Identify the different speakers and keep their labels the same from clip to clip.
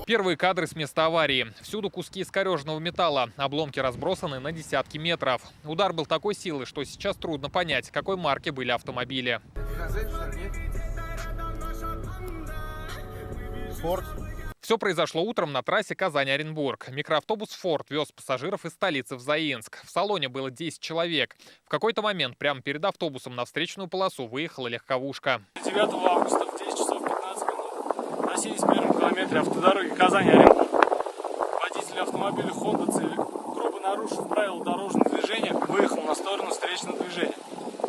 Speaker 1: Первые кадры с места аварии. Всюду куски искореженного металла. Обломки разбросаны на десятки метров. Удар был такой силы, что сейчас трудно понять, какой марки были автомобили.
Speaker 2: Форд.
Speaker 1: Все произошло утром на трассе Казань-Оренбург. Микроавтобус «Форд» вез пассажиров из столицы в Заинск. В салоне было 10 человек. В какой-то момент прямо перед автобусом на встречную полосу выехала легковушка.
Speaker 3: 9 августа в 10 часов 15 минут на 71-м километре автодороги Казань-Оренбург водитель автомобиля Honda Civic, грубо нарушив правила дорожного движения, выехал на сторону встречного движения,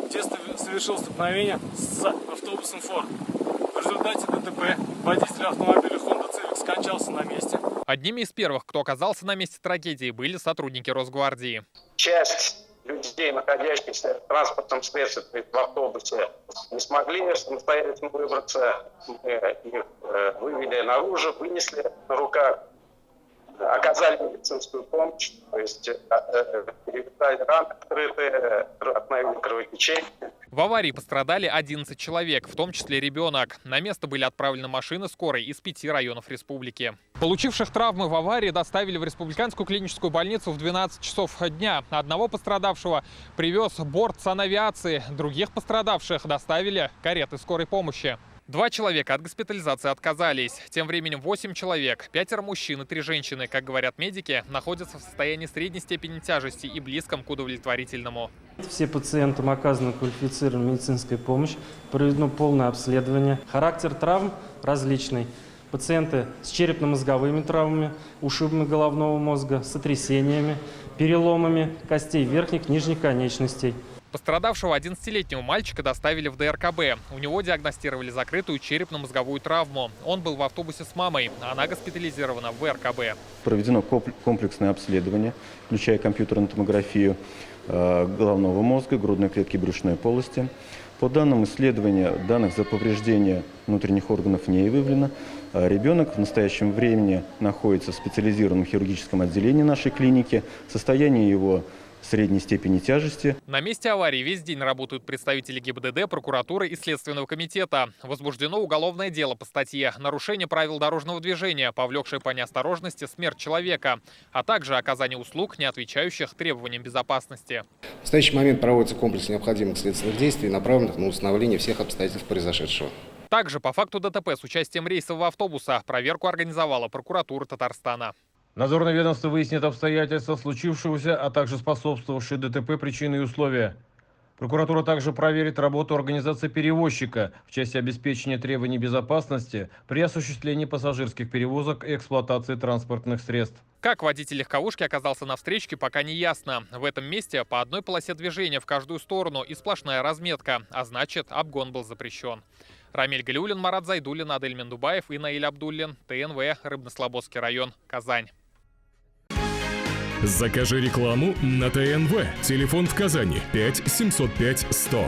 Speaker 3: где совершил столкновение с автобусом «Форд». В результате ДТП водитель автомобиля Honda Civic скончался на месте.
Speaker 1: Одними из первых, кто оказался на месте трагедии, были сотрудники Росгвардии.
Speaker 4: Часть людей, находящихся в транспортном средстве, в автобусе, не смогли самостоятельно выбраться. Мы их вывели наружу, вынесли на руках, оказали медицинскую помощь, то есть перевязали раны открытые, остановили кровотечение.
Speaker 1: В аварии пострадали 11 человек, в том числе ребенок. На место были отправлены машины скорой из 5 районов республики. Получивших травмы в аварии доставили в республиканскую клиническую больницу в 12 часов дня. Одного пострадавшего привез борт санавиации, других пострадавших доставили кареты скорой помощи. 2 человека от госпитализации отказались. Тем временем 8 человек, 5 мужчин и 3 женщины, как говорят медики, находятся в состоянии средней степени тяжести и близком к удовлетворительному.
Speaker 5: Все пациентам оказана квалифицированная медицинская помощь, проведено полное обследование. Характер травм различный. Пациенты с черепно-мозговыми травмами, ушибами головного мозга, сотрясениями, переломами костей верхних и нижних конечностей.
Speaker 1: Пострадавшего 11-летнего мальчика доставили в ДРКБ. У него диагностировали закрытую черепно-мозговую травму. Он был в автобусе с мамой, она госпитализирована в ВРКБ.
Speaker 6: Проведено комплексное обследование, включая компьютерную томографию головного мозга, грудной клетки, брюшной полости. По данным исследования, данных за повреждение внутренних органов не выявлено. Ребенок в настоящем времени находится в специализированном хирургическом отделении нашей клиники. Состояние его средней степени тяжести.
Speaker 1: На месте аварии весь день работают представители ГИБДД, прокуратуры и Следственного комитета. Возбуждено уголовное дело по статье «Нарушение правил дорожного движения, повлекшее по неосторожности смерть человека», а также оказание услуг, не отвечающих требованиям безопасности.
Speaker 2: В настоящий момент проводится комплекс необходимых следственных действий, направленных на установление всех обстоятельств произошедшего.
Speaker 1: Также по факту ДТП с участием рейсового автобуса проверку организовала прокуратура Татарстана.
Speaker 7: Надзорное ведомство выяснит обстоятельства случившегося, а также способствовавшие ДТП причины и условия. Прокуратура также проверит работу организации перевозчика в части обеспечения требований безопасности при осуществлении пассажирских перевозок и эксплуатации транспортных средств.
Speaker 1: Как водитель легковушки оказался на встречке, пока не ясно. В этом месте по одной полосе движения в каждую сторону и сплошная разметка, а значит, обгон был запрещен. Рамиль Галиуллин, Марат Зайдуллин, Адель Мендубаев и Наиль Абдуллин. ТНВ, Рыбнослободский район, Казань.
Speaker 8: Закажи рекламу на ТНВ. Телефон в Казани 5 705 100.